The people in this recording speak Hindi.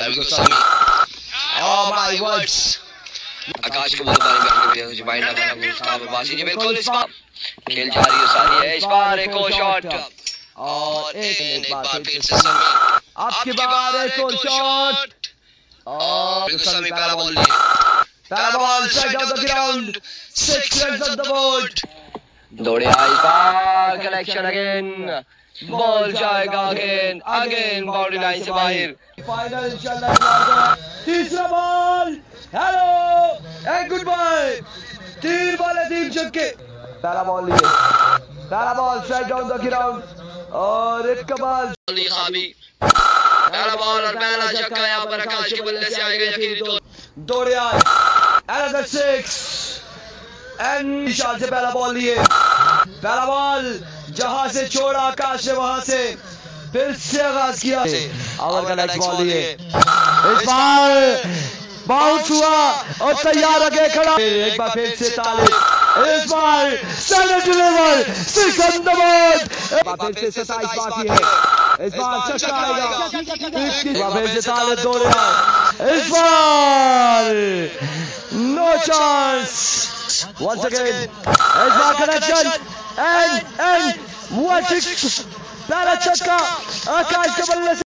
Oh my words! आकाश को बहुत बारी बाइंड करना मुस्ताफ बासी जी बिल्कुल इस बार खेल जारी है सारी है इस बार एक और शॉट और एक बार फिर से समी आपकी बार एक और शॉट और समी पहला ball strike down the ground 6 runs on the board दौड़े इस बार कलेक्शन अगेन बॉल जाएगा अगेन बाउंड्री लाइन से बाहर फाइनल इंशाल्लाह तीसरा ball hello and good bye 3 ball है 3 छक्के पहला ball strike down the ground और एक कमाल खाबी पहला बॉल और पहला छक्का यहां पर आकाश के बल्ले से आएगा यकीनी दौड़े another 6 एंड निशान से पहला बॉल जहां से छोड़ा आकाश ने वहां से फिर से आगाज किया ओवर का नेक्स्ट बॉल लिए इस बार बाउंस हुआ और तैयार आगे खड़ा एक बार फिर से तालिब इस बार standard deliver 6 on the board फिर से 27 बाकी है इस बार छक्का आएगा फिर से तालिब दौड़े इस बार नो चांस once again इस बार कनेक्शन एंड 1-6 पहला छक्का आकाश के बल्ले से